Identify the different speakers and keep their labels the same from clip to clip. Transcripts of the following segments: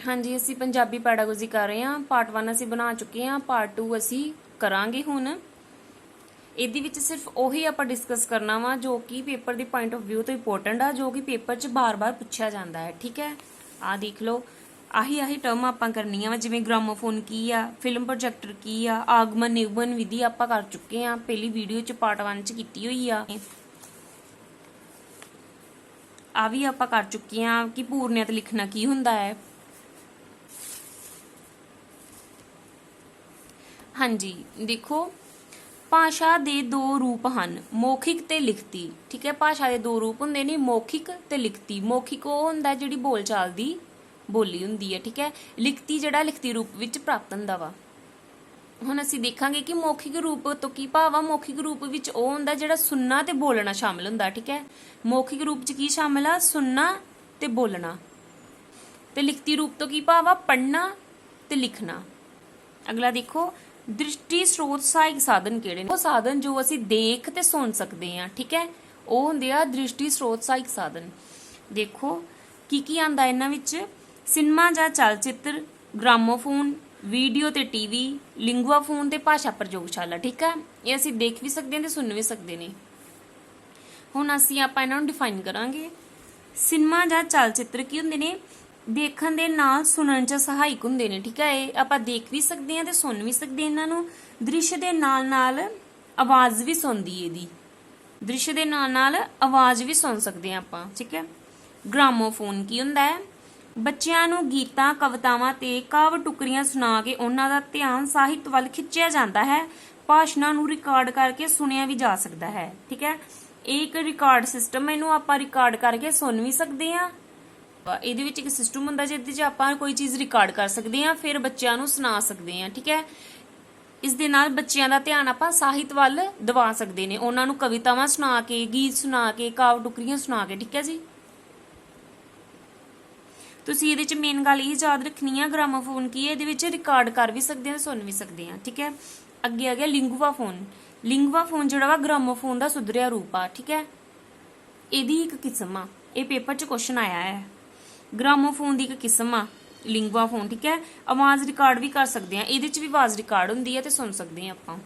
Speaker 1: हाँ जी, ਅਸੀਂ ਪੰਜਾਬੀ ਪੈਡਾਗੋਜੀ ਕਰ ਰਹੇ ਹਾਂ। ਪਾਰਟ 1 ਅਸੀਂ ਬਣਾ ਚੁੱਕੇ ਹਾਂ, ਪਾਰਟ 2 ਅਸੀਂ ਕਰਾਂਗੇ ਹੁਣ। ਇਹਦੇ ਵਿੱਚ ਸਿਰਫ ਉਹੀ ਆਪਾਂ ਡਿਸਕਸ ਕਰਨਾ ਵਾ ਜੋ ਕਿ ਪੇਪਰ ਦੇ ਪੁਆਇੰਟ ਆਫ View ਤੋਂ ਇੰਪੋਰਟੈਂਟ ਆ, ਜੋ ਕਿ ਪੇਪਰ 'ਚ ਬਾਰ-ਬਾਰ ਪੁੱਛਿਆ ਜਾਂਦਾ ਹੈ। ਠੀਕ ਹੈ, ਆਹ ਦੇਖ ਲਓ, ਆਹੀ ਟਰਮ ਆਪਾਂ ਕਰਨੀਆਂ ਵਾ, ਜਿਵੇਂ ਗ੍ਰਾਮੋਫੋਨ ਕੀ ਆ, ਫਿਲਮ ਪ੍ਰੋਜੈਕਟਰ ਕੀ ਆ, ਆਗਮਨ ਨਿਗਮਨ ਵਿਧੀ ਆਪਾਂ ਕਰ ਚੁੱਕੇ ਹਾਂ, ਪਹਿਲੀ ਵੀਡੀਓ 'ਚ ਪਾਰਟ 1 'ਚ ਕੀਤੀ ਹੋਈ ਆ। ਆ ਵੀ ਆਪਾਂ ਕਰ ਚੁੱਕੇ ਹਾਂ ਕਿ ਪੂਰਨਿਅਤ ਲਿਖਣਾ ਕੀ ਹੁੰਦਾ ਹੈ। ਹਾਂਜੀ ਦੇਖੋ, ਭਾਸ਼ਾ ਦੇ ਦੋ ਰੂਪ ਹਨ, ਮੌਖਿਕ ਤੇ ਲਿਖਤੀ। ਠੀਕ ਹੈ, ਭਾਸ਼ਾ ਦੇ ਦੋ ਰੂਪ ਹੁੰਦੇ ਨੇ, ਮੌਖਿਕ ਤੇ ਲਿਖਤੀ। ਮੌਖਿਕ ਉਹ ਹੁੰਦਾ ਜਿਹੜੀ ਬੋਲਚਾਲ ਦੀ ਬੋਲੀ ਹੁੰਦੀ ਹੈ। ਠੀਕ ਹੈ, ਲਿਖਤੀ ਜਿਹੜਾ ਲਿਖਤੀ ਰੂਪ ਵਿੱਚ ਪ੍ਰਾਪਤ ਹੁੰਦਾ ਵਾ। ਹੁਣ ਅਸੀਂ ਦੇਖਾਂਗੇ ਕਿ ਮੌਖਿਕ ਰੂਪ ਤੋਂ ਕੀ ਭਾਵ ਆ। ਮੌਖਿਕ ਰੂਪ ਵਿੱਚ ਉਹ ਹੁੰਦਾ ਜਿਹੜਾ ਸੁਣਨਾ ਤੇ ਬੋਲਣਾ ਸ਼ਾਮਿਲ ਹੁੰਦਾ। ਠੀਕ ਹੈ, ਮੌਖਿਕ ਰੂਪ 'ਚ ਕੀ ਸ਼ਾਮਿਲ ਆ? ਸੁਣਨਾ ਤੇ ਬੋਲਣਾ। ਤੇ ਲਿਖਤੀ ਰੂਪ ਤੋਂ ਕੀ ਭਾਵ ਆ? ਪੜ੍ਹਨਾ ਤੇ ਲਿਖਣਾ। ਅਗਲਾ ਦੇਖੋ, ਦ੍ਰਿਸ਼ਟੀ ਸਰੋਤ ਸਹਾਇਕ ਸਾਧਨ ਕਿਹੜੇ ਨੇ? ਉਹ ਸਾਧਨ ਜੋ ਅਸੀਂ ਦੇਖ ਤੇ ਸੁਣ ਸਕਦੇ ਹਾਂ। ਠੀਕ ਹੈ, ਉਹ ਹੁੰਦੇ ਆ ਦ੍ਰਿਸ਼ਟੀ ਸਰੋਤ ਸਹਾਇਕ ਸਾਧਨ। ਦੇਖੋ ਕੀ ਆਂਦਾ ਇਹਨਾਂ ਵਿੱਚ? ਸਿਨੇਮਾ ਜਾਂ ਚਲਚਿੱਤਰ, ਗ੍ਰਾਮੋਫੋਨ, ਵੀਡੀਓ ਤੇ ਟੀਵੀ, ਲਿੰਗੂਆ ਫੋਨ ਤੇ ਭਾਸ਼ਾ ਪ੍ਰਯੋਗਸ਼ਾਲਾ। ਠੀਕ ਹੈ, ਇਹ ਅਸੀਂ ਦੇਖ ਵੀ ਸਕਦੇ ਹਾਂ ਤੇ ਸੁਣ ਵੀ ਸਕਦੇ ਨੇ। ਹੁਣ ਆਪਾਂ ਇਹਨਾਂ ਨੂੰ ਡਿਫਾਈਨ ਕਰਾਂਗੇ। ਸਿਨੇਮਾ ਜਾਂ ਚਲਚਿੱਤਰ ਕੀ ਹੁੰਦੇ ਨੇ? ਦੇਖਣ ਦੇ ਨਾਲ ਸੁਣਨ 'ਚ ਸਹਾਇਕ ਹੁੰਦੇ ਨੇ। ਠੀਕ ਹੈ, ਇਹ ਆਪਾਂ ਦੇਖ ਵੀ ਸਕਦੇ ਹਾਂ ਤੇ ਸੁਣ ਵੀ ਸਕਦੇ ਹਾਂ ਇਹਨਾਂ ਨੂੰ। ਦ੍ਰਿਸ਼ ਦੇ ਨਾਲ ਆਵਾਜ਼ ਵੀ ਸੁਣਦੀ ਇਹਦੀ, ਦ੍ਰਿਸ਼ ਦੇ ਨਾਲ ਆਵਾਜ਼ ਵੀ ਸੁਣ ਸਕਦੇ ਹਾਂ ਆਪਾਂ। ਠੀਕ ਹੈ, ਗ੍ਰਾਮੋਫੋਨ ਕੀ ਹੁੰਦਾ ਹੈ? ਬੱਚਿਆਂ ਨੂੰ ਗੀਤਾਂ, ਕਵਿਤਾਵਾਂ ਤੇ ਕਾਵਿ ਟੁਕੜੀਆਂ ਸੁਣਾ ਕੇ ਉਹਨਾਂ ਦਾ ਧਿਆਨ ਸਾਹਿਤ ਵੱਲ ਖਿੱਚਿਆ ਜਾਂਦਾ ਹੈ। ਭਾਸ਼ਣਾਂ ਨੂੰ ਰਿਕਾਰਡ ਕਰਕੇ ਸੁਣਿਆ ਵੀ ਜਾ ਸਕਦਾ ਹੈ। ਠੀਕ ਹੈ, ਇਹ ਇੱਕ ਰਿਕਾਰਡ ਸਿਸਟਮ, ਇਹਨੂੰ ਆਪਾਂ ਰਿਕਾਰਡ ਕਰਕੇ ਸੁਣ ਵੀ ਸਕਦੇ ਹਾਂ। ਇਹਦੇ ਵਿੱਚ ਇੱਕ ਸਿਸਟਮ ਹੁੰਦਾ ਜਿਹਦੇ 'ਚ ਆਪਾਂ ਕੋਈ ਚੀਜ਼ ਰਿਕਾਰਡ ਕਰ ਸਕਦੇ ਹਾਂ, ਫਿਰ ਬੱਚਿਆਂ ਨੂੰ ਸੁਣਾ ਸਕਦੇ ਹਾਂ। ਠੀਕ ਹੈ, ਇਸ ਦੇ ਨਾਲ ਬੱਚਿਆਂ ਦਾ ਧਿਆਨ ਆਪਾਂ ਸਾਹਿਤ ਵੱਲ ਦਿਵਾ ਸਕਦੇ ਨੇ, ਉਹਨਾਂ ਨੂੰ ਕਵਿਤਾਵਾਂ ਸੁਣਾ ਕੇ, ਗੀਤ ਸੁਣਾ ਕੇ, ਕਾਵਿ ਟੁਕੜੀਆਂ ਸੁਣਾ ਕੇ। ਠੀਕ ਹੈ ਜੀ, ਤੁਸੀਂ ਇਹਦੇ 'ਚ ਮੇਨ ਗੱਲ ਇਹ ਯਾਦ ਰੱਖਣੀ ਆ, ਗ੍ਰਾਮੋਫੋਨ ਕੀ ਹੈ? ਇਹਦੇ ਵਿੱਚ ਰਿਕਾਰਡ ਕਰ ਵੀ ਸਕਦੇ ਹਾਂ, ਸੁਣ ਵੀ ਸਕਦੇ ਹਾਂ। ਠੀਕ ਹੈ, ਅੱਗੇ ਆ ਗਿਆ ਲਿੰਗੂਆ ਫੋਨ। ਲਿੰਗੂਆ ਫੋਨ ਜਿਹੜਾ ਵਾ ਗ੍ਰਾਮੋਫੋਨ ਦਾ ਸੁਧਰਿਆ ਰੂਪ ਆ। ਠੀਕ ਹੈ, ਇਹਦੀ ਇੱਕ ਕਿਸਮ ਆ, ਇਹ ਪੇਪਰ 'ਚ ਕੁਐਸਚਨ ਆਇਆ ਹੈ। ਗ੍ਰਾਮੋਫੋਨ ਦੀ ਇੱਕ ਕਿਸਮ ਆ ਲਿੰਗੂਆ ਫੋਨ। ਠੀਕ ਹੈ, ਆਵਾਜ਼ ਰਿਕਾਰਡ ਵੀ ਕਰ ਸਕਦੇ ਆ, ਇਹਦੇ 'ਚ ਵੀ ਆਵਾਜ਼ ਰਿਕਾਰਡ ਹੁੰਦੀ ਹੈ ਤੇ ਸੁਣ ਸਕਦੇ ਆ ਆਪਾਂ।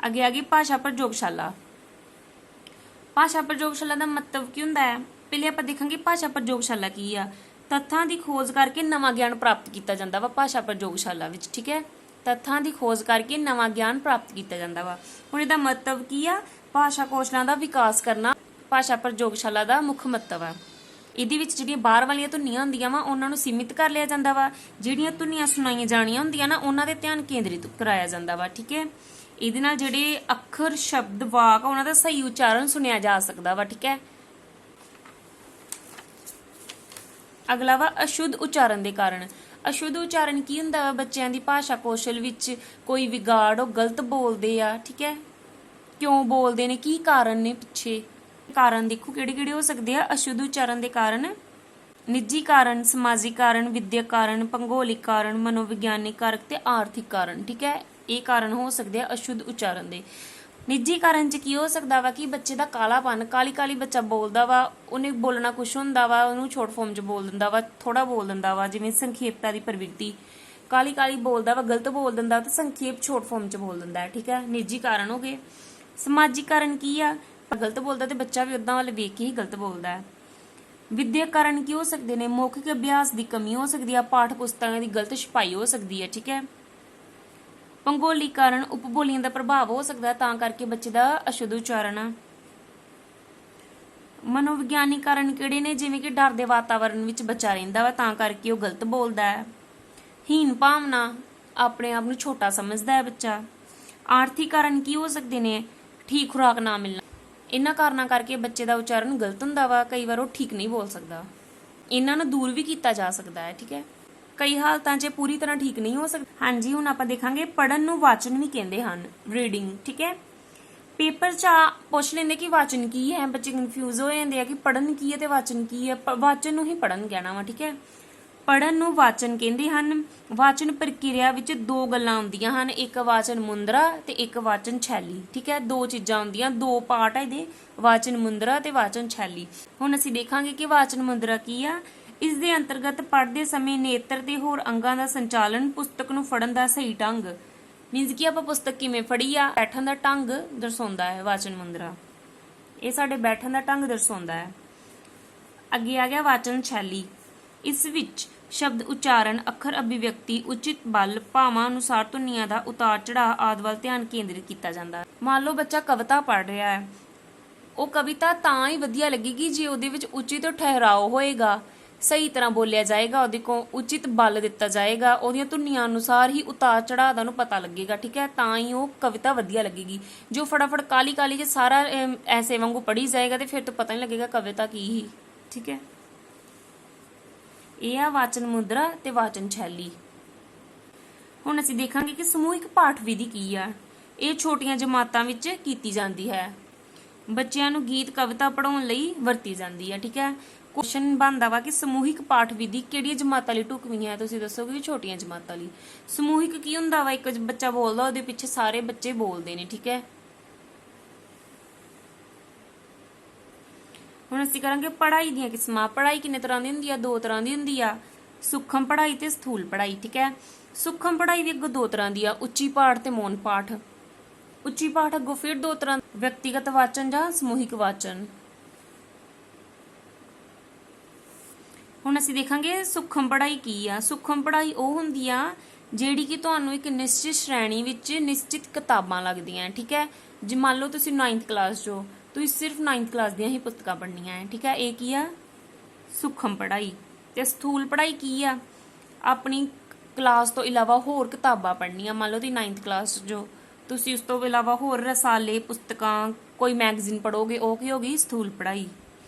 Speaker 1: ਅੱਗੇ ਆ ਗਈ ਭਾਸ਼ਾ ਪ੍ਰਯੋਗਸ਼ਾਲਾ। ਭਾਸ਼ਾ ਪ੍ਰਯੋਗਸ਼ਾਲਾ ਦਾ ਮਤਲਬ ਕੀ ਹੁੰਦਾ ਹੈ? ਪਹਿਲੇ ਆਪਾਂ ਦੇਖਾਂਗੇ ਭਾਸ਼ਾ ਪ੍ਰਯੋਗਸ਼ਾਲਾ ਕੀ ਆ। ਤੱਥਾਂ ਦੀ ਖੋਜ ਕਰਕੇ ਨਵਾਂ ਗਿਆਨ ਪ੍ਰਾਪਤ ਕੀਤਾ ਜਾਂਦਾ ਵਾ ਭਾਸ਼ਾ ਪ੍ਰਯੋਗਸ਼ਾਲਾ ਵਿੱਚ। ਠੀਕ ਹੈ, ਤੱਥਾਂ ਦੀ ਖੋਜ ਕਰਕੇ ਨਵਾਂ ਗਿਆਨ ਪ੍ਰਾਪਤ ਕੀਤਾ ਜਾਂਦਾ ਵਾ। ਹੁਣ ਇਹਦਾ ਮਤਲਬ ਕੀ ਆ? ਭਾਸ਼ਾ ਕੌਸ਼ਲਾਂ ਦਾ ਵਿਕਾਸ ਕਰਨਾ ਭਾਸ਼ਾ ਪ੍ਰਯੋਗਸ਼ਾਲਾ ਦਾ ਮੁੱਖ ਮਹੱਤਵ ਆ। ਇਹਦੇ ਵਿੱਚ ਜਿਹੜੀਆਂ ਬਾਹਰ ਵਾਲੀਆਂ ਧੁਨੀਆਂ ਹੁੰਦੀਆਂ ਵਾ ਉਹਨਾਂ ਨੂੰ ਸੀਮਿਤ ਕਰ ਲਿਆ ਜਾਂਦਾ ਵਾ, ਜਿਹੜੀਆਂ ਧੁਨੀਆਂ ਸੁਣਾਈਆਂ ਜਾਣੀਆਂ ਹੁੰਦੀਆਂ ਨਾ ਉਹਨਾਂ ਤੇ ਧਿਆਨ ਕੇਂਦਰਿਤ ਕਰਾਇਆ ਜਾਂਦਾ ਵਾ। ਠੀਕ ਹੈ, ਇਹਦੇ ਨਾਲ ਜਿਹੜੇ ਅੱਖਰ, ਸ਼ਬਦ, ਵਾਕ ਉਹਨਾਂ ਦਾ ਸਹੀ ਉਚਾਰਨ ਸੁਣਿਆ ਜਾ ਸਕਦਾ ਵਾ। ਠੀਕ ਹੈ, ਅਗਲਾ ਵਾ ਅਸ਼ੁੱਧ ਉਚਾਰਨ ਦੇ ਕਾਰਨ। ਅਸ਼ੁੱਧ ਉਚਾਰਨ ਕੀ ਹੁੰਦਾ ਵਾ? ਬੱਚਿਆਂ ਦੀ ਭਾਸ਼ਾ ਕੌਸ਼ਲ ਵਿੱਚ ਕੋਈ ਵਿਗਾੜ, ਉਹ ਗਲਤ ਬੋਲਦੇ ਆ। ਠੀਕ ਹੈ, ਕਿਉਂ ਬੋਲਦੇ ਨੇ, ਕੀ ਕਾਰਨ ਨੇ ਪਿੱਛੇ? ਕਾਰਨ ਦੇਖੋ ਕਿਹੜੇ ਕਿਹੜੇ ਹੋ ਸਕਦੇ ਆ ਅਸ਼ੁੱਧ ਉਚਾਰਨ ਦੇ ਕਾਰਨ। ਨਿੱਜੀ ਕਾਰਨ, ਸਮਾਜਿਕ ਕਾਰਨ, ਵਿਦਿਅਕ ਕਾਰਨ, ਭੂਗੋਲਿਕ ਕਾਰਨ, ਮਨੋਵਿਗਿਆਨਿਕ ਕਾਰਕ ਤੇ ਆਰਥਿਕ ਕਾਰਨ। ਠੀਕ ਹੈ, ਇਹ ਕਾਰਨ ਹੋ ਸਕਦੇ ਆ ਅਸ਼ੁੱਧ ਉਚਾਰਨ ਦੇ। ਨਿੱਜੀ ਕਾਰਨ 'ਚ ਕੀ ਹੋ ਸਕਦਾ ਵਾ ਕਿ ਬੱਚੇ ਦਾ ਕਾਲਾਪਨ, ਕਾਲੀ ਬੱਚਾ ਬੋਲਦਾ ਵਾ, ਉਹਨੇ ਬੋਲਣਾ ਕੁਛ ਹੁੰਦਾ ਵਾ, ਉਹਨੂੰ ਛੋਟ ਫਾਰਮ 'ਚ ਬੋਲ ਦਿੰਦਾ ਵਾ, ਥੋੜਾ ਬੋਲ ਦਿੰਦਾ ਵਾ, ਜਿਵੇਂ ਸੰਖੇਪਤਾ ਦੀ ਪ੍ਰਵਿਰਤੀ। ਕਾਲੀ ਬੋਲਦਾ ਵਾ, ਗਲਤ ਬੋਲ ਦਿੰਦਾ ਤੇ ਸੰਖੇਪ ਛੋਟ ਫਾਰਮ 'ਚ ਬੋਲ ਦਿੰਦਾ ਹੈ। ਠੀਕ ਹੈ, ਨਿੱਜੀ ਕਾਰਨ ਹੋ ਗਏ। ਸਮਾਜਿਕ ਕਾਰਨ ਕੀ ਆ? ਗਲਤ ਬੋਲਦਾ ਤੇ ਬੱਚਾ ਵੀ ਉਦਾਂ ਵੱਲ ਵੇਖ ਕੇ ਹੀ ਗਲਤ ਬੋਲਦਾ ਹੈ। ਵਿਦਿਅਕ ਕਾਰਨ ਕੀ ਹੋ ਸਕਦੇ ਨੇ? ਮੌਖਿਕ ਅਭਿਆਸ ਦੀ ਕਮੀ ਹੋ ਸਕਦੀ ਆ, ਪਾਠ ਪੁਸਤਕਾਂ ਦੀ ਗਲਤ ਛਪਾਈ ਹੋ ਸਕਦੀ ਹੈ। ਠੀਕ ਹੈ, ਭੂਗੋਲਿਕ ਕਾਰਨ ਉਪਬੋਲੀਆਂ ਦਾ ਪ੍ਰਭਾਵ ਹੋ ਸਕਦਾ, ਤਾਂ ਕਰਕੇ ਬੱਚੇ ਦਾ ਅਸ਼ੁੱਧ ਉਚਾਰਨ ਆ। ਮਨੋਵਿਗਿਆਨਿਕ ਕਾਰਨ ਕਿਹੜੇ ਨੇ? ਜਿਵੇਂ ਕਿ ਡਰ ਦੇ ਵਾਤਾਵਰਣ ਵਿੱਚ ਬੱਚਾ ਰਹਿੰਦਾ ਵਾ, ਤਾਂ ਕਰਕੇ ਉਹ ਗਲਤ ਬੋਲਦਾ ਹੈ। ਹੀਨ ਭਾਵਨਾ, ਆਪਣੇ ਆਪ ਨੂੰ ਛੋਟਾ ਸਮਝਦਾ ਹੈ ਬੱਚਾ। ਆਰਥਿਕ ਕਾਰਨ ਕੀ ਹੋ ਸਕਦੇ ਨੇ? ਠੀਕ ਖੁਰਾਕ ਨਾ ਮਿਲਣਾ। ਇਹਨਾਂ ਕਾਰਨਾਂ ਕਰਕੇ ਬੱਚੇ ਦਾ ਉਚਾਰਨ ਗਲਤ ਹੁੰਦਾ ਵਾ, ਕਈ ਵਾਰ ਉਹ ਠੀਕ ਨਹੀਂ ਬੋਲ ਸਕਦਾ। ਇਹਨਾਂ ਨੂੰ ਦੂਰ ਵੀ ਕੀਤਾ ਜਾ ਸਕਦਾ ਹੈ। ਠੀਕ ਹੈ, ਕਈ ਹਾਲਤਾਂ 'ਚ ਪੂਰੀ ਤਰ੍ਹਾਂ ਠੀਕ ਨਹੀਂ ਹੋ ਸਕਦਾ। ਹਾਂਜੀ, ਹੁਣ ਆਪਾਂ ਦੇਖਾਂਗੇ ਪੜ੍ਹਨ ਨੂੰ ਵਾਚਨ ਵੀ ਕਹਿੰਦੇ ਹਨ, ਰੀਡਿੰਗ। ਠੀਕ ਹੈ, ਪੇਪਰ 'ਚ ਪੁੱਛ ਲੈਂਦੇ ਕਿ ਵਾਚਨ ਕੀ ਹੈ, ਬੱਚੇ ਕਨਫਿਊਜ਼ ਹੋ ਜਾਂਦੇ ਆ ਕਿ ਪੜ੍ਹਨ ਕੀ ਹੈ ਤੇ ਵਾਚਨ ਕੀ ਹੈ। ਵਾਚਨ ਨੂੰ ਹੀ ਪੜ੍ਹਨ ਕਹਿਣਾ ਵਾ। ਠੀਕ ਹੈ, ਪੜ੍ਹਨ ਨੂੰ ਵਾਚਨ ਕਹਿੰਦੇ ਹਨ। ਵਾਚਨ ਪ੍ਰਕਿਰਿਆ ਵਿੱਚ ਦੋ ਗੱਲਾਂ ਹੁੰਦੀਆਂ ਹਨ, ਇੱਕ ਵਾਚਨ ਮੁੰਦਰਾ ਤੇ ਇੱਕ ਵਾਚਨ ਸ਼ੈਲੀ। ਠੀਕ ਹੈ, ਦੋ ਚੀਜ਼ਾਂ ਹੁੰਦੀਆਂ, ਦੋ ਪਾਰਟ ਹੈ ਇਹਦੇ, ਵਾਚਨ ਮੁੰਦਰਾ ਤੇ ਵਾਚਨ ਸ਼ੈਲੀ। ਹੁਣ ਅਸੀਂ ਦੇਖਾਂਗੇ ਕਿ ਵਾਚਨ ਮੁੰਦਰਾ ਕੀ ਆ। ਇਸ ਦੇ ਅੰਤਰਗਤ ਪੜ੍ਹਦੇ ਸਮੇਂ ਨੇਤਰ ਤੇ ਹੋਰ ਅੰਗਾਂ ਦਾ ਸੰਚਾਲਨ, ਪੁਸਤਕ ਨੂੰ ਫੜਨ ਦਾ ਸਹੀ ਢੰਗ, ਮੀਨਸ ਕਿ ਆਪਾਂ ਪੁਸਤਕ ਕਿਵੇਂ ਫੜੀ ਆ, ਬੈਠਣ ਦਾ ਢੰਗ ਦਰਸਾਉਂਦਾ ਹੈ ਵਾਚਨ ਮੁੰਦਰਾ। ਇਹ ਸਾਡੇ ਬੈਠਣ ਦਾ ਢੰਗ ਦਰਸਾਉਂਦਾ ਹੈ। ਅੱਗੇ ਆ ਗਿਆ ਵਾਚਨ ਸ਼ੈਲੀ। ਇਸ ਵਿੱਚ ਸ਼ਬਦ ਉਚਾਰਨ, ਅੱਖਰ ਅਭਿਵਿਅਕਤੀ, ਉਚਿਤ ਬਲ, ਭਾਵਾਂ ਅਨੁਸਾਰ ਧੁਨੀਆਂ ਦਾ ਉਤਾਰ ਚੜਾਅ ਆਦਿ ਵੱਲ ਧਿਆਨ ਕੇਂਦਰਿਤ ਕੀਤਾ ਜਾਂਦਾ ਹੈ। ਮੰਨ ਲਓ ਬੱਚਾ ਕਵਿਤਾ ਪੜ੍ਹ ਰਿਹਾ ਹੈ, ਉਹ ਕਵਿਤਾ ਤਾਂ ਹੀ ਵਧੀਆ ਲੱਗੇਗੀ ਜੇ ਉਹਦੇ ਵਿੱਚ ਉਚਿਤ ਠਹਿਰਾਓ ਹੋਏਗਾ, ਸਹੀ ਤਰ੍ਹਾਂ ਬੋਲਿਆ ਜਾਏਗਾ, ਉਹਦੇ ਕੋਲ ਉਚਿਤ ਬਲ ਦਿੱਤਾ ਜਾਏਗਾ, ਉਹਦੀਆਂ ਧੁਨੀਆਂ ਅਨੁਸਾਰ ਹੀ ਉਤਾਰ ਚੜਾਅ ਦਾ ਨੂੰ ਪਤਾ ਲੱਗੇਗਾ, ਠੀਕ ਹੈ, ਤਾਂ ਹੀ ਉਹ ਕਵਿਤਾ ਵਧੀਆ ਲੱਗੇਗੀ। ਜੋ ਫਟਾਫਟ ਕਾਲੀ ਕਾਲੀ ਚ ਸਾਰਾ ਐਸੇ ਵਾਂਗੂ ਪੜ੍ਹੀ ਜਾਏਗਾ ਤੇ ਫਿਰ ਤਾਂ ਪਤਾ ਨਹੀਂ ਲੱਗੇਗਾ ਕਵਿਤਾ ਕੀ ਹੀ, ਠੀਕ ਹੈ। ਇਹ ਆ ਵਾਚਨ ਮੁਦਰਾ ਤੇ ਵਾਚਨ ਸ਼ੈਲੀ। ਹੁਣ ਅਸੀਂ ਦੇਖਾਂਗੇ ਕਿ ਸਮੂਹਿਕ ਪਾਠ ਵਿਧੀ ਕੀ ਆ। ਇਹ ਛੋਟੀਆਂ ਜਮਾਤਾਂ ਵਿੱਚ ਕੀਤੀ ਜਾਂਦੀ ਹੈ, ਬੱਚਿਆਂ ਨੂੰ ਗੀਤ ਕਵਿਤਾ ਪੜ੍ਹਾਉਣ ਲਈ ਵਰਤੀ ਜਾਂਦੀ ਹੈ, ਠੀਕ ਹੈ। ਕੁਐਸਚਨ ਬਣਦਾ ਵਾ ਕਿ ਸਮੂਹਿਕ ਪਾਠ ਵਿਧੀ ਕਿਹੜੀਆਂ ਜਮਾਤਾਂ ਲਈ ਢੁਕਵੀਂ ਹੈ, ਤੁਸੀਂ ਦੱਸੋਗੇ ਵੀ ਛੋਟੀਆਂ ਜਮਾਤਾਂ ਲਈ। ਸਮੂਹਿਕ ਕੀ ਹੁੰਦਾ ਵਾ, ਇੱਕ ਬੱਚਾ ਬੋਲਦਾ ਉਹਦੇ ਪਿੱਛੇ ਸਾਰੇ ਬੱਚੇ ਬੋਲਦੇ ਨੇ, ਠੀਕ ਹੈ। ਹੁਣ ਅਸੀਂ ਕਰਾਂਗੇ ਪੜ੍ਹਾਈ ਦੀਆਂ ਕਿਸਮਾਂ। ਪੜ੍ਹਾਈ ਕਿੰਨੇ ਤਰ੍ਹਾਂ ਦੀ ਹੁੰਦੀ ਆ, ਦੋ ਤਰ੍ਹਾਂ ਦੀ ਹੁੰਦੀ ਆ, ਸੂਖਮ ਪੜ੍ਹਾਈ ਤੇ ਸਥੂਲ ਪੜ੍ਹਾਈ, ਠੀਕ ਹੈ। ਸੂਖਮ ਪੜ੍ਹਾਈ ਵੀ ਅੱਗੋਂ ਦੋ ਤਰ੍ਹਾਂ ਦੀ ਆ, ਉੱਚੀ ਪਾਠ ਤੇ ਮੌਨ ਪਾਠ। ਉੱਚੀ ਪਾਠ ਅੱਗੋਂ ਫਿਰ ਦੋ ਤਰ੍ਹਾਂ, ਵਿਅਕਤੀਗਤ ਵਾਚਨ ਜਾਂ ਸਮੂਹਿਕ ਵਾਚਨ। ਹੁਣ ਅਸੀਂ ਦੇਖਾਂਗੇ ਸੂਖਮ ਪੜ੍ਹਾਈ ਕੀ ਆ। ਸੂਖਮ ਪੜ੍ਹਾਈ ਉਹ ਹੁੰਦੀ ਆ ਜਿਹੜੀ ਕਿ ਤੁਹਾਨੂੰ ਇੱਕ ਨਿਸ਼ਚਿਤ ਸ਼੍ਰੇਣੀ ਵਿੱਚ ਨਿਸ਼ਚਿਤ ਕਿਤਾਬਾਂ ਲੱਗਦੀਆਂ, ਠੀਕ ਹੈ। ਜੇ ਮੰਨ ਲਓ ਤੁਸੀਂ 9th ਕਲਾਸ ਚੋ, ਤੁਸੀਂ ਸਿਰਫ 9th ਕਲਾਸ ਦੀਆਂ ਹੀ ਪੁਸਤਕਾਂ ਪੜ੍ਹਨੀਆਂ ਹੈ, ਠੀਕ ਹੈ। ਇਹ ਕੀ ਆ, ਸੂਖਮ ਪੜ੍ਹਾਈ। ਤੇ ਸਥੂਲ ਪੜ੍ਹਾਈ ਕੀ ਆ, ਆਪਣੀ ਕਲਾਸ ਤੋਂ ਇਲਾਵਾ ਹੋਰ ਕਿਤਾਬਾਂ ਪੜ੍ਹਨੀਆਂ। ਮੰਨ ਲਓ ਤੁਸੀਂ 9th ਕਲਾਸ ਜੋ, ਤੁਸੀਂ ਉਸ ਤੋਂ ਇਲਾਵਾ ਹੋਰ ਰਸਾਲੇ, ਪੁਸਤਕਾਂ, ਕੋਈ ਮੈਗਜ਼ੀਨ ਪੜ੍ਹੋਗੇ, ਉਹ ਕੀ ਹੋਗੀ, ਸਥੂਲ ਪੜ੍ਹਾਈ।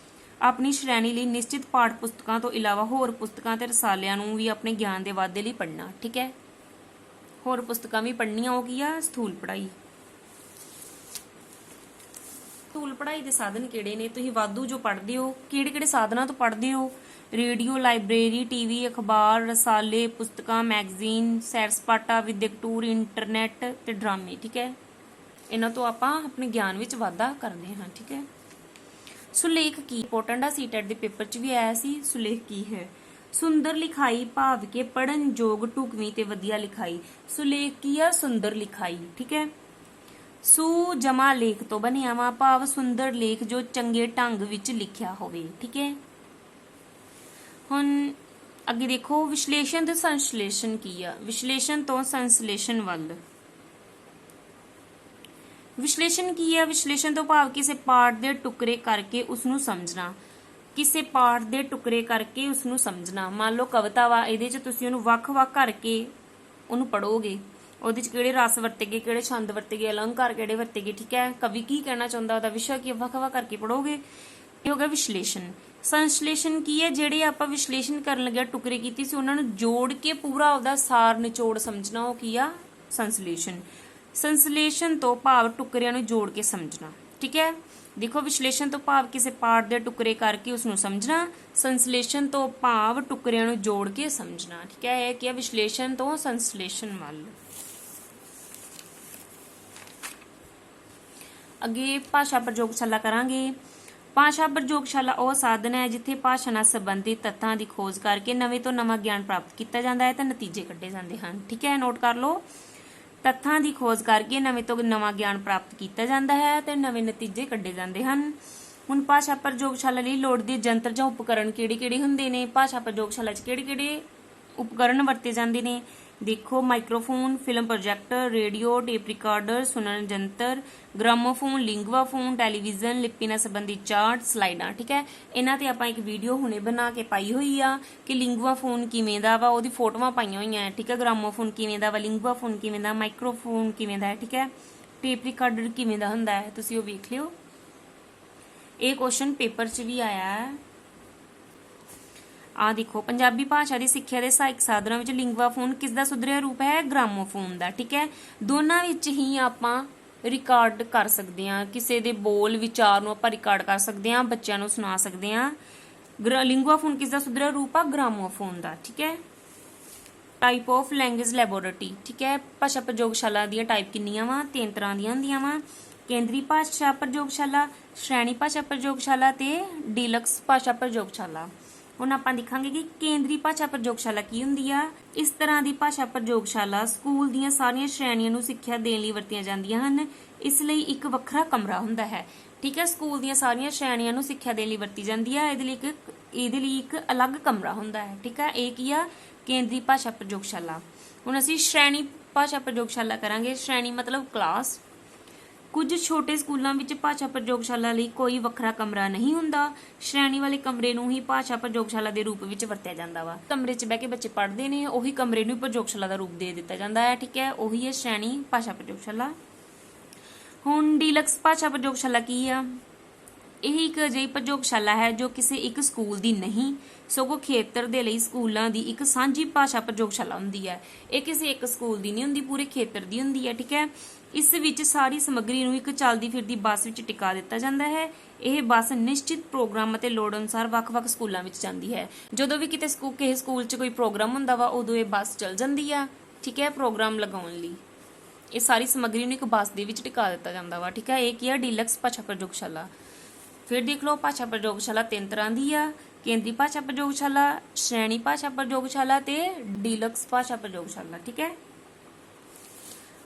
Speaker 1: ਆਪਣੀ ਸ਼੍ਰੇਣੀ ਲਈ ਨਿਸ਼ਚਿਤ ਪਾਠ ਪੁਸਤਕਾਂ ਤੋਂ ਇਲਾਵਾ ਹੋਰ ਪੁਸਤਕਾਂ ਤੇ ਰਸਾਲਿਆਂ ਨੂੰ ਵੀ ਆਪਣੇ ਗਿਆਨ ਦੇ ਵਾਧੇ ਲਈ ਪੜ੍ਹਨਾ, ਠੀਕ ਹੈ। ਹੋਰ ਪੁਸਤਕਾਂ ਵੀ ਪੜ੍ਹਨੀਆਂ, ਉਹ ਕੀ ਆ, ਸਥੂਲ ਪੜ੍ਹਾਈ। ਸਥੂਲ ਪੜ੍ਹਾਈ ਦੇ ਸਾਧਨ ਕਿਹੜੇ ਨੇ, ਤੁਸੀਂ ਵਾਧੂ ਜੋ ਪੜ੍ਹਦੇ ਹੋ, ਕਿਹੜੇ ਕਿਹੜੇ ਸਾਧਨਾਂ ਤੋਂ ਪੜ੍ਹਦੇ ਹੋ, ਰੇਡੀਓ, ਲਾਇਬ੍ਰੇਰੀ, ਟੀਵੀ, ਅਖਬਾਰ, ਰਸਾਲੇ, ਪੁਸਤਕਾਂ, ਮੈਗਜ਼ੀਨ, ਸੈਰ ਸਪਾਟਾ, ਵਿਦਿਅਕ ਟੂਰ, ਇੰਟਰਨੈਟ ਤੇ ਡਰਾਮੇ, ਠੀਕ ਹੈ। ਇਹਨਾਂ ਤੋਂ ਆਪਾਂ ਆਪਣੇ ਗਿਆਨ ਵਿੱਚ ਵਾਧਾ ਕਰਦੇ ਹਾਂ, ਠੀਕ ਹੈ। ਸੁਲੇਖ ਕੀ ਇੰਪੋਰਟੈਂਟ ਆ, ਸੀਟੈਟ ਦੇ ਪੇਪਰ 'ਚ ਵੀ ਆਇਆ ਸੀ। ਸੁਲੇਖ ਕੀ ਹੈ, ਸੁੰਦਰ ਲਿਖਾਈ ਭਾਵ ਕੇ ਪੜ੍ਹਨ ਯੋਗ, ਢੁਕਵੀਂ ਤੇ ਵਧੀਆ ਲਿਖਾਈ। ਸੁਲੇਖ ਕੀ ਆ, ਸੁੰਦਰ ਲਿਖਾਈ, ਠੀਕ ਹੈ। ਸੁ ਜਮਾ ਲੇਖ ਤੋਂ ਬਣਿਆ ਵਾ, ਭਾਵ ਸੁੰਦਰ ਲੇਖ ਜੋ ਚੰਗੇ ਢੰਗ ਵਿੱਚ ਲਿਖਿਆ ਹੋਵੇ, ਠੀਕ ਹੈ। ਹੁਣ ਅੱਗੇ ਦੇਖੋ ਵਿਸ਼ਲੇਸ਼ਣ ਤੇ ਸੰਸ਼ਲੇਸ਼ਣ ਕੀ ਆ। ਵਿਸ਼ਲੇਸ਼ਣ ਤੋਂ ਸੰਸ਼ਲੇਸ਼ਣ ਵੱਲ। ਵਿਸ਼ਲੇਸ਼ਣ ਕੀ ਹੈ, ਵਿਸ਼ਲੇਸ਼ਣ ਤੋਂ ਭਾਵ ਕਿਸੇ ਪਾਠ ਦੇ ਟੁਕੜੇ ਕਰਕੇ ਉਸ ਨੂੰ ਸਮਝਣਾ। ਕਿਸੇ ਪਾਠ ਦੇ ਟੁਕੜੇ ਕਰਕੇ ਉਸ ਨੂੰ ਸਮਝਣਾ। ਮੰਨ ਲਓ ਕਵਿਤਾ ਵਾ, ਇਹਦੇ 'ਚ ਤੁਸੀਂ ਉਹਨੂੰ ਵੱਖ-ਵੱਖ ਕਰਕੇ ਉਹਨੂੰ ਪੜ੍ਹੋਗੇ, ਉਹਦੇ 'ਚ ਕਿਹੜੇ ਰਸ ਵਰਤੇ ਗਏ, ਕਿਹੜੇ ਛੰਦ ਵਰਤੇ ਗਏ, ਅਲੰਕਾਰ ਕਿਹੜੇ ਵਰਤੇ ਗਏ, ਠੀਕ ਹੈ। ਕਵੀ ਕੀ ਕਹਿਣਾ ਚਾਹੁੰਦਾ, ਉਹਦਾ ਵਿਸ਼ਾ ਕੀ, ਵੱਖ-ਵੱਖ ਕਰਕੇ ਪੜ੍ਹੋਗੇ, ਇਹ ਹੋ ਗਿਆ ਵਿਸ਼ਲੇਸ਼ਣ। ਸੰਸ਼ਲੇਸ਼ਣ ਕੀ ਹੈ, ਜਿਹੜੇ ਆਪਾਂ ਵਿਸ਼ਲੇਸ਼ਣ ਕਰਨ ਲੱਗਿਆ ਟੁਕੜੇ ਕੀਤੀ ਸੀ ਉਹਨਾਂ ਨੂੰ ਜੋੜ ਕੇ ਪੂਰਾ ਉਹਦਾ ਸਾਰ ਨਿਚੋੜ ਸਮਝਣਾ, ਉਹ ਕੀ ਆ, ਸੰਸ਼ਲੇਸ਼ਣ। ਸੰਸ਼ਲੇਸ਼ਣ ਤੋਂ ਭਾਵ ਟੁਕੜਿਆਂ ਨੂੰ ਜੋੜ ਕੇ ਸਮਝਣਾ, ਠੀਕ ਹੈ। ਦੇਖੋ ਵਿਸ਼ਲੇਸ਼ਣ ਤੋਂ ਭਾਵ ਕਿਸੇ ਪਾਠ ਦੇ ਟੁਕੜੇ ਕਰਕੇ ਉਸ ਨੂੰ ਸਮਝਣਾ, ਸੰਸ਼ਲੇਸ਼ਣ ਤੋਂ ਭਾਵ ਟੁਕੜਿਆਂ ਨੂੰ ਜੋੜ ਕੇ ਸਮਝਣਾ, ਠੀਕ ਹੈ। ਇਹ ਕੀ ਹੈ, ਵਿਸ਼ਲੇਸ਼ਣ ਤੋਂ ਸੰਸ਼ਲੇਸ਼ਣ ਵੱਲ। ਅੱਗੇ ਭਾਸ਼ਾ ਪ੍ਰਯੋਗਸ਼ਾਲਾ ਕਰਾਂਗੇ। ਭਾਸ਼ਾ ਪ੍ਰਯੋਗਸ਼ਾਲਾ ਉਹ ਸਾਧਨ ਹੈ ਜਿੱਥੇ ਭਾਸ਼ਾ ਨਾਲ ਸੰਬੰਧਿਤ ਤੱਥਾਂ ਦੀ ਖੋਜ ਕਰਕੇ ਨਵੇਂ ਤੋਂ ਨਵਾਂ ਗਿਆਨ ਪ੍ਰਾਪਤ ਕੀਤਾ ਜਾਂਦਾ ਹੈ ਤੇ ਨਤੀਜੇ ਕੱਢੇ ਜਾਂਦੇ ਹਨ, ਠੀਕ ਹੈ। ਨੋਟ ਕਰ ਲਓ, ਤੱਥਾਂ ਦੀ ਖੋਜ ਕਰਕੇ ਨਵੇਂ ਤੋਂ ਨਵਾਂ ਗਿਆਨ ਪ੍ਰਾਪਤ ਕੀਤਾ ਜਾਂਦਾ ਹੈ ਤੇ ਨਵੇਂ ਨਤੀਜੇ ਕੱਢੇ ਜਾਂਦੇ ਹਨ। ਹੁਣ ਭਾਸ਼ਾ ਪ੍ਰਯੋਗਸ਼ਾਲਾ ਲਈ ਲੋੜੀਂਦੇ ਯੰਤਰ ਜਾਂ ਉਪਕਰਨ ਕਿਹੜੇ-ਕਿਹੜੇ ਹੁੰਦੇ ਨੇ, ਭਾਸ਼ਾ ਪ੍ਰਯੋਗਸ਼ਾਲਾ 'ਚ ਕਿਹੜੇ-ਕਿਹੜੇ ਉਪਕਰਨ ਵਰਤੇ ਜਾਂਦੇ ਨੇ। ਦੇਖੋ microphone, film projector, radio, tape recorder, ਸੁਣਨ ਯੰਤਰ, ਗ੍ਰਾਮੋਫੋਨ, ਲਿੰਗਵਾ ਫੋਨ, ਟੈਲੀਵਿਜ਼ਨ, ਲਿਪੀ ਨਾਲ ਸੰਬੰਧਿਤ ਚਾਰਟ, ਸਲਾਈਡਾਂ, ਠੀਕ ਹੈ। ਇਹਨਾਂ ਤੇ ਆਪਾਂ ਇੱਕ ਵੀਡੀਓ ਹੁਣੇ ਬਣਾ ਕੇ ਪਾਈ ਹੋਈ ਆ ਕਿ ਲਿੰਗਵਾ ਫੋਨ ਕਿਵੇਂ ਦਾ ਵਾ, ਉਹਦੀ ਫੋਟੋਆਂ ਪਾਈਆਂ ਹੋਈਆਂ, ਠੀਕ ਹੈ। ਗ੍ਰਾਮੋਫੋਨ ਕਿਵੇਂ ਦਾ ਵਾ, ਲਿੰਗਵਾ ਫੋਨ ਕਿਵੇਂ ਦਾ, ਮਾਈਕਰੋਫੋਨ ਕਿਵੇਂ ਦਾ ਹੈ, ਠੀਕ ਹੈ। ਟੇਪ ਰਿਕਾਰਡਰ ਕਿਵੇਂ ਦਾ ਹੁੰਦਾ ਹੈ, ਤੁਸੀਂ ਉਹ ਵੇਖ ਲਿਓ। ਇਹ ਕੁਐਸਚਨ ਪੇਪਰ 'ਚ ਵੀ ਆਇਆ ਹੈ। ਆ ਦੇਖੋ, ਪੰਜਾਬੀ ਭਾਸ਼ਾ ਦੀ ਸਿੱਖਿਆ ਦੇ ਸਹਾਇਕ ਸਾਧਨਾਂ ਵਿੱਚ ਲਿੰਗਵਾ ਫੋਨ ਕਿਸ ਦਾ ਸੁਧਰਿਆ ਰੂਪ ਹੈ, ਗ੍ਰਾਮੋਫੋਨ ਦਾ, ਠੀਕ ਹੈ। ਦੋਨਾਂ ਵਿੱਚ ਹੀ ਆਪਾਂ ਰਿਕਾਰਡ ਕਰ ਸਕਦੇ ਹਾਂ, ਕਿਸੇ ਦੇ ਬੋਲ ਵਿਚਾਰ ਨੂੰ ਆਪਾਂ ਰਿਕਾਰਡ ਕਰ ਸਕਦੇ ਹਾਂ, ਬੱਚਿਆਂ ਨੂੰ ਸੁਣਾ ਸਕਦੇ ਹਾਂ। ਲਿੰਗਵਾ ਫੋਨ ਕਿਸ ਦਾ ਸੁਧਰਿਆ ਰੂਪ ਆ, ਗ੍ਰਾਮੋਫੋਨ ਦਾ, ਠੀਕ ਹੈ। ਟਾਈਪ ਆਫ ਲੈਂਗੁਏਜ ਲੈਬੋਰੇਟਰੀ, ਠੀਕ ਹੈ। ਭਾਸ਼ਾ ਪ੍ਰਯੋਗਸ਼ਾਲਾ ਦੀਆਂ ਟਾਈਪ ਕਿੰਨੀਆਂ ਵਾ, 3 ਤਰ੍ਹਾਂ ਦੀਆਂ ਹੁੰਦੀਆਂ ਵਾ। ਕੇਂਦਰੀ ਭਾਸ਼ਾ ਪ੍ਰਯੋਗਸ਼ਾਲਾ, ਸ਼੍ਰੇਣੀ ਭਾਸ਼ਾ ਪ੍ਰਯੋਗਸ਼ਾਲਾ ਤੇ ਡੀਲਕਸ ਭਾਸ਼ਾ ਪ੍ਰਯੋਗਸ਼ਾਲਾ। ਹੁਣ ਆਪਾਂ ਦੇਖਾਂਗੇ ਕਿ ਕੇਂਦਰੀ ਭਾਸ਼ਾ ਪ੍ਰਯੋਗਸ਼ਾਲਾ ਕੀ ਹੁੰਦੀ ਆ। ਇਸ ਤਰ੍ਹਾਂ ਦੀ ਭਾਸ਼ਾ ਪ੍ਰਯੋਗਸ਼ਾਲਾ ਸਕੂਲ ਦੀਆਂ ਸਾਰੀਆਂ ਸ਼੍ਰੇਣੀਆਂ ਨੂੰ ਸਿੱਖਿਆ ਦੇਣ ਲਈ ਵਰਤੀਆਂ ਜਾਂਦੀਆਂ ਹਨ। ਇਸ ਲਈ ਇੱਕ ਵੱਖਰਾ ਕਮਰਾ ਹੁੰਦਾ ਹੈ। ਠੀਕ ਹੈ, ਸਕੂਲ ਦੀਆਂ ਸਾਰੀਆਂ ਸ਼੍ਰੇਣੀਆਂ ਨੂੰ ਸਿੱਖਿਆ ਦੇਣ ਲਈ ਵਰਤੀ ਜਾਂਦੀ ਆ। ਇਹਦੇ ਲਈ ਇੱਕ ਅਲੱਗ ਕਮਰਾ ਹੁੰਦਾ ਹੈ। ਠੀਕ ਹੈ, ਇਹ ਕੀ ਆ? ਕੇਂਦਰੀ ਭਾਸ਼ਾ ਪ੍ਰਯੋਗਸ਼ਾਲਾ। ਹੁਣ ਅਸੀਂ ਸ਼੍ਰੇਣੀ ਭਾਸ਼ਾ ਪ੍ਰਯੋਗਸ਼ਾਲਾ ਕਰਾਂਗੇ। ਸ਼੍ਰੇਣੀ ਮਤਲਬ ਕਲਾਸ। ਕੁਝ ਛੋਟੇ ਸਕੂਲਾਂ ਵਿੱਚ ਭਾਸ਼ਾ ਪ੍ਰਯੋਗਸ਼ਾਲਾ ਲਈ ਕੋਈ ਵੱਖਰਾ ਕਮਰਾ ਨਹੀਂ ਹੁੰਦਾ। ਸ਼੍ਰੇਣੀ ਵਾਲੇ ਕਮਰੇ ਨੂੰ ਹੀ ਭਾਸ਼ਾ ਪ੍ਰਯੋਗਸ਼ਾਲਾ ਦੇ ਰੂਪ ਵਿੱਚ ਵਰਤਿਆ ਜਾਂਦਾ ਵਾ। ਕਮਰੇ 'ਚ ਬਹਿ ਕੇ ਬੱਚੇ ਪੜ੍ਹਦੇ ਨੇ, ਉਹੀ ਕਮਰੇ ਨੂੰ ਪ੍ਰਯੋਗਸ਼ਾਲਾ ਦਾ ਰੂਪ ਦੇ ਦਿੱਤਾ ਜਾਂਦਾ ਹੈ। ਠੀਕ ਹੈ, ਉਹੀ ਹੈ ਸ਼੍ਰੇਣੀ ਭਾਸ਼ਾ ਪ੍ਰਯੋਗਸ਼ਾਲਾ। ਹੁਣ ਡੀਲਕਸ ਭਾਸ਼ਾ ਪ੍ਰਯੋਗਸ਼ਾਲਾ ਕੀ ਆ? ਇਹ ਇੱਕ ਅਜਿਹੀ ਪ੍ਰਯੋਗਸ਼ਾਲਾ ਹੈ ਜੋ ਕਿਸੇ ਇੱਕ ਸਕੂਲ ਦੀ ਨਹੀਂ, ਸਗੋਂ ਖੇਤਰ ਦੇ ਲਈ ਸਕੂਲਾਂ ਦੀ ਇੱਕ ਸਾਂਝੀ ਭਾਸ਼ਾ ਪ੍ਰਯੋਗਸ਼ਾਲਾ ਹੁੰਦੀ ਹੈ। ਇਹ ਕਿਸੇ ਇੱਕ ਸਕੂਲ ਦੀ ਨਹੀਂ ਹੁੰਦੀ, ਪੂਰੇ ਖੇਤਰ ਦੀ ਹੁੰਦੀ ਹੈ। ਠੀਕ ਹੈ, ਇਸ ਵਿੱਚ ਸਾਰੀ ਸਮੱਗਰੀ ਨੂੰ ਇੱਕ ਚੱਲਦੀ ਫਿਰਦੀ ਬੱਸ ਵਿੱਚ ਟਿਕਾ ਦਿੱਤਾ ਜਾਂਦਾ ਹੈ। ਇਹ ਬੱਸ ਨਿਸ਼ਚਿਤ ਪ੍ਰੋਗਰਾਮ ਅਤੇ ਲੋੜ ਅਨੁਸਾਰ ਵੱਖ-ਵੱਖ ਸਕੂਲਾਂ ਵਿੱਚ ਜਾਂਦੀ ਹੈ। ਜਦੋਂ ਵੀ ਕਿਸੇ ਸਕੂਲ 'ਚ ਕੋਈ ਪ੍ਰੋਗਰਾਮ ਹੁੰਦਾ ਵਾ, ਉਦੋਂ ਇਹ ਬੱਸ ਚੱਲ ਜਾਂਦੀ ਆ। ਠੀਕ ਹੈ, ਪ੍ਰੋਗਰਾਮ ਲਗਾਉਣ ਲਈ ਇਹ ਸਾਰੀ ਸਮੱਗਰੀ ਨੂੰ ਇੱਕ ਬੱਸ ਦੇ ਵਿੱਚ ਟਿਕਾ ਦਿੱਤਾ ਜਾਂਦਾ ਵਾ। ਠੀਕ ਹੈ, ਇਹ ਕੀ ਆ? ਡੀਲਕਸ ਭਾਸ਼ਾ ਪ੍ਰਯੋਗਸ਼ਾਲਾ। ਫਿਰ ਦੇਖ ਲਓ, ਭਾਸ਼ਾ ਪ੍ਰਯੋਗਸ਼ਾਲਾ 3 ਤਰ੍ਹਾਂ ਦੀ ਆ। ਕੇਂਦਰੀ ਭਾਸ਼ਾ ਪ੍ਰਯੋਗਸ਼ਾਲਾ, ਸ਼੍ਰੇਣੀ ਭਾਸ਼ਾ ਪ੍ਰਯੋਗਸ਼ਾਲਾ ਤੇ ਡੀਲਕਸ ਭਾਸ਼ਾ ਪ੍ਰਯੋਗਸ਼ਾਲਾ। ਠੀਕ ਹੈ,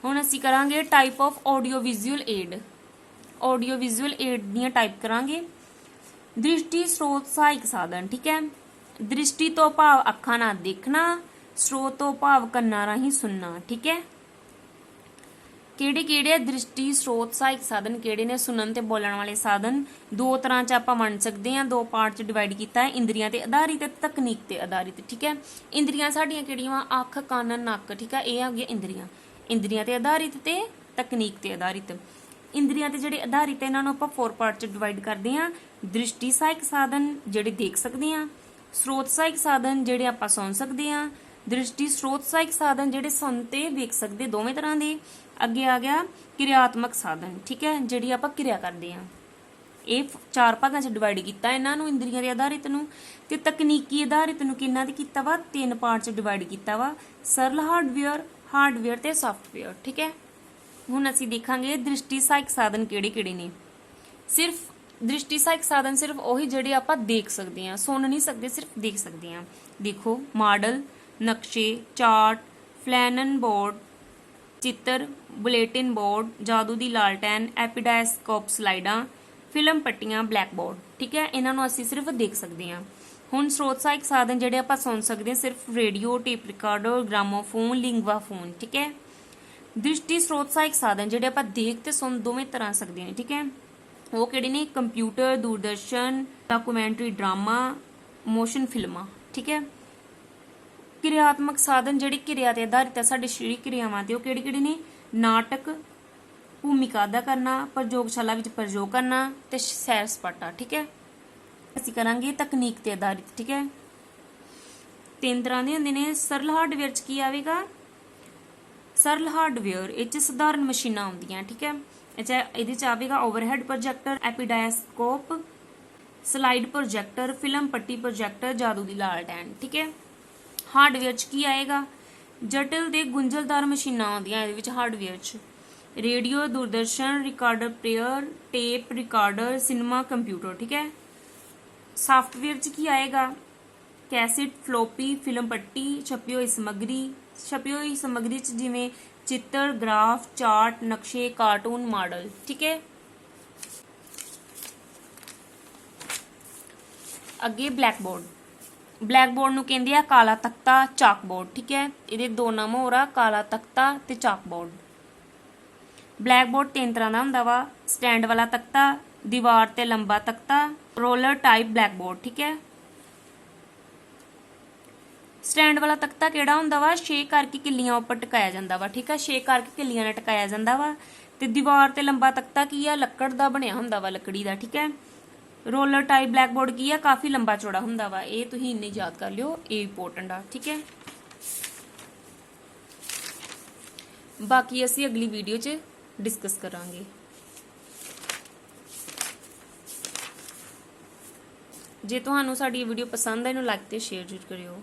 Speaker 1: ਹੁਣ ਅਸੀਂ ਕਰਾਂਗੇ type of audio visual aid. Audio visual aid ਦੀਆਂ ਟਾਈਪ ਕਰਾਂਗੇ। ਦ੍ਰਿਸ਼ਟੀ ਸਰੋਤ ਸਹਾਇਕ ਸਾਧਨ। ਠੀਕ ਹੈ, ਦ੍ਰਿਸ਼ਟੀ ਤੋਂ ਭਾਵ ਅੱਖਾਂ ਨਾਲ ਦੇਖਣਾ, ਸਰੋਤ ਤੋਂ ਭਾਵ ਕੰਨਾਂ ਰਾਹੀਂ ਸੁਣਨਾ। ਠੀਕ ਹੈ, ਕਿਹੜੇ ਦ੍ਰਿਸ਼ਟੀ ਸਰੋਤ ਸਹਾਇਕ ਸਾਧਨ ਕਿਹੜੇ ਨੇ? ਸੁਣਨ ਤੇ ਬੋਲਣ ਵਾਲੇ ਸਾਧਨ 2 ਤਰ੍ਹਾਂ 'ਚ ਆਪਾਂ ਵੰਡ ਸਕਦੇ ਹਾਂ। 2 ਪਾਰਟ 'ਚ ਡਿਵਾਈਡ ਕੀਤਾ ਹੈ, ਇੰਦਰੀਆਂ ਤੇ ਆਧਾਰਿਤ ਤੇ ਤਕਨੀਕ ਤੇ ਆਧਾਰਿਤ। ਠੀਕ ਹੈ, ਇੰਦਰੀਆਂ ਸਾਡੀਆਂ ਕਿਹੜੀਆਂ ਵਾ? ਅੱਖ, ਕੰਨ, ਨੱਕ। ਠੀਕ ਹੈ, ਇਹ ਆ ਗਈਆਂ ਇੰਦਰੀਆਂ। ਇੰਦਰੀਆਂ ਤੇ ਆਧਾਰਿਤ ਤੇ ਤਕਨੀਕ ਤੇ ਆਧਾਰਿਤ। ਇੰਦਰੀਆਂ ਤੇ ਜਿਹੜੇ ਆਧਾਰਿਤ ਇਹਨਾਂ ਨੂੰ ਆਪਾਂ 4 ਪਾਰਟ 'ਚ ਡਿਵਾਈਡ ਕਰਦੇ ਹਾਂ। ਦ੍ਰਿਸ਼ਟੀ ਸਹਾਇਕ ਸਾਧਨ ਜਿਹੜੇ ਦੇਖ ਸਕਦੇ ਹਾਂ, ਸਰੋਤ ਸਹਾਇਕ ਸਾਧਨ ਜਿਹੜੇ ਆਪਾਂ ਸੁਣ ਸਕਦੇ ਹਾਂ, ਦ੍ਰਿਸ਼ਟੀ ਸਰੋਤ ਸਹਾਇਕ ਸਾਧਨ ਜਿਹੜੇ ਸੁਣ ਤੇ ਵੇਖ ਸਕਦੇ, ਦੋਵੇਂ ਤਰ੍ਹਾਂ ਦੇ। ਅੱਗੇ ਆ ਗਿਆ ਕਿਰਿਆਤਮਕ ਸਾਧਨ। ਠੀਕ ਹੈ, ਜਿਹੜੀ ਆਪਾਂ ਕਿਰਿਆ ਕਰਦੇ ਹਾਂ। ਇਹ 4 ਭਾਗਾਂ 'ਚ ਡਿਵਾਈਡ ਕੀਤਾ ਇਹਨਾਂ ਨੂੰ, ਇੰਦਰੀਆਂ ਦੇ ਆਧਾਰਿਤ ਨੂੰ। ਤੇ ਤਕਨੀਕੀ ਆਧਾਰਿਤ ਨੂੰ ਕਿੰਨਾ ਦੀ ਕੀਤਾ ਵਾ? 3 ਪਾਰਟ 'ਚ ਡਿਵਾਈਡ ਕੀਤਾ ਵਾ। ਸਰਲ ਹਾਰਡਵੇਅਰ ਤੇ ਸੌਫਟਵੇਅਰ। ਠੀਕ ਹੈ, ਹੁਣ ਅਸੀਂ ਦੇਖਾਂਗੇ ਦ੍ਰਿਸ਼ਟੀ ਸਹਾਇਕ ਸਾਧਨ ਕਿਹੜੇ ਨੇ। ਸਿਰਫ ਦ੍ਰਿਸ਼ਟੀ ਸਹਾਇਕ ਸਾਧਨ ਸਿਰਫ ਉਹੀ ਜਿਹੜੇ ਆਪਾਂ ਦੇਖ ਸਕਦੇ ਹਾਂ, ਸੁਣ ਨਹੀਂ ਸਕਦੇ, ਸਿਰਫ ਦੇਖ ਸਕਦੇ ਹਾਂ। ਦੇਖੋ, ਮਾਡਲ, ਨਕਸ਼ੇ, ਚਾਰਟ, ਫਲੈਨਨ ਬੋਰਡ, ਚਿੱਤਰ, ਬੁਲੇਟਿਨ ਬੋਰਡ, ਜਾਦੂ ਦੀ ਲਾਲਟੈਨ, ਐਪੀਡਾਇਸਕੋਪ ਸਲਾਈਡਾਂ, ਫਿਲਮ ਪੱਟੀਆਂ, ਬਲੈਕ ਬੋਰਡ। ਠੀਕ ਹੈ, ਇਹਨਾਂ ਨੂੰ ਅਸੀਂ ਸਿਰਫ ਦੇਖ ਸਕਦੇ ਹਾਂ। ਹੁਣ ਸਰੋਤ ਸਹਾਇਕ ਸਾਧਨ ਜਿਹੜੇ ਆਪਾਂ ਸੁਣ ਸਕਦੇ ਹਾਂ, ਸਿਰਫ radio, tape recorder, gramophone, linguaphone. ਠੀਕ ਹੈ, ਦ੍ਰਿਸ਼ਟੀ ਸਰੋਤ ਸਹਾਇਕ ਸਾਧਨ ਜਿਹੜੇ ਆਪਾਂ ਦੇਖ ਤੇ ਸੁਣ ਦੋਵੇਂ ਤਰ੍ਹਾਂ ਸਕਦੇ ਨੇ। ਠੀਕ ਹੈ, ਉਹ ਕਿਹੜੇ ਨੇ? Computer, Doordarshan, documentary drama, motion ਫਿਲਮਾਂ। ਠੀਕ ਹੈ, ਕਿਰਿਆਤਮਕ ਸਾਧਨ ਜਿਹੜੇ ਕਿਰਿਆ ਤੇ ਆਧਾਰਿਤ ਹੈ, ਸਾਡੇ ਸਰੀਰਕ ਕਿਰਿਆਵਾਂ ਤੇ, ਉਹ ਕਿਹੜੇ ਨੇ? ਨਾਟਕ, ਭੂਮਿਕਾ ਅਦਾ ਕਰਨਾ, ਪ੍ਰਯੋਗਸ਼ਾਲਾ ਵਿੱਚ ਪ੍ਰਯੋਗ ਕਰਨਾ ਤੇ ਸੈਰ ਸਪਾਟਾ। ਠੀਕ ਹੈ, ਅਸੀਂ ਕਰਾਂਗੇ ਤਕਨੀਕ ਤੇ ਆਧਾਰਿਤ। ਠੀਕ ਹੈ, 3 ਤਰ੍ਹਾਂ ਦੇ ਹੁੰਦੇ ਨੇ। ਸਰਲ ਹਾਰਡਵੇਅਰ 'ਚ ਕੀ ਆਵੇਗਾ? ਸਰਲ ਹਾਰਡਵੇਅਰ ਇਹ 'ਚ ਸਧਾਰਨ ਮਸ਼ੀਨਾਂ ਆਉਂਦੀਆਂ। ਠੀਕ ਹੈ, ਇਹਦੇ 'ਚ ਆਵੇਗਾ overhead projector, epidiascope, slide projector, film ਪੱਟੀ ਪ੍ਰੋਜੈਕਟਰ, ਜਾਦੂ ਦੀ ਲਾਲਟੈਨ। ਠੀਕ ਹੈ, ਹਾਰਡਵੇਅਰ 'ਚ ਕੀ ਆਏਗਾ? ਜਟਿਲ ਤੇ ਗੁੰਝਲਦਾਰ ਮਸ਼ੀਨਾਂ ਆਉਂਦੀਆਂ ਇਹਦੇ ਵਿੱਚ ਹਾਰਡਵੇਅਰ 'ਚ। Radio, Doordarshan, recorder player, tape recorder, cinema, computer. ਠੀਕ ਹੈ, ਸਾਫਟਵੇਅਰ 'ਚ ਕੀ ਆਏਗਾ? ਕੈਸੇਟ, ਫਲੋਪੀ, ਫਿਲਮ ਪੱਟੀ, ਛਪੀ ਹੋਈ ਸਮੱਗਰੀ 'ਚ ਜਿਵੇਂ ਚਿੱਤਰ, ਗ੍ਰਾਫ, ਚਾਰਟ, ਨਕਸ਼ੇ, ਕਾਰਟੂਨ, ਮਾਡਲ। ਠੀਕ ਹੈ, ਅੱਗੇ ਬਲੈਕ ਬੋਰਡ ਨੂੰ ਕਹਿੰਦੇ ਆ ਕਾਲਾ ਤਖਤਾ, ਚਾਕ ਬੋਰਡ। ਠੀਕ ਹੈ, ਇਹਦੇ 2 ਨਾਮ ਹੋਰ ਆ, ਕਾਲਾ ਤਖਤਾ ਤੇ ਚਾਕ ਬੋਰਡ। ਬਲੈਕ ਬੋਰਡ 3 ਤਰ੍ਹਾਂ ਦਾ ਹੁੰਦਾ ਵਾ। ਸਟੈਂਡ ਵਾਲਾ ਤਖਤਾ, ਦੀਵਾਰ ਤੇ ਲੰਬਾ ਤਖਤਾ, ਰੋਲਰ ਟਾਈਪ ਬਲੈਕ ਬੋਰਡ। ਠੀਕ ਹੈ, ਸਟੈਂਡ ਵਾਲਾ ਤਖਤਾ ਕਿਹੜਾ ਹੁੰਦਾ ਵਾ? 6 ਕਰਕੇ ਕਿੱਲੀਆਂ ਉੱਪਰ ਟਿਕਾਇਆ ਜਾਂਦਾ ਵਾ। ਠੀਕ ਹੈ, 6 ਕਰਕੇ ਕਿੱਲੀਆਂ ਨਾਲ ਟਿਕਾਇਆ ਜਾਂਦਾ ਵਾ। ਤੇ ਦੀਵਾਰ ਤੇ ਲੰਬਾ ਤਖਤਾ ਕੀ ਆ? ਲੱਕੜ ਦਾ ਬਣਿਆ ਹੁੰਦਾ ਵਾ, ਲੱਕੜੀ ਦਾ। ਠੀਕ ਹੈ, ਰੋਲਰ ਟਾਈਪ ਬਲੈਕ ਬੋਰਡ ਕੀ ਆ? ਕਾਫੀ ਲੰਬਾ ਚੌੜਾ ਹੁੰਦਾ ਵਾ। ਇਹ ਤੁਸੀਂ ਇੰਨੇ ਯਾਦ ਕਰ ਲਿਓ, ਇਹ ਇੰਪੋਰਟੈਂਟ ਆ। ਠੀਕ ਹੈ, ਬਾਕੀ ਅਸੀਂ ਅਗਲੀ ਵੀਡੀਓ 'ਚ ਡਿਸਕਸ ਕਰਾਂਗੇ। ਜੇ ਤੁਹਾਨੂੰ ਸਾਡੀ ਵੀਡੀਓ ਪਸੰਦ ਆਈ, ਇਹਨੂੰ ਲਾਈਕ ਤੇ ਸ਼ੇਅਰ ਜ਼ਰੂਰ ਕਰਿਓ।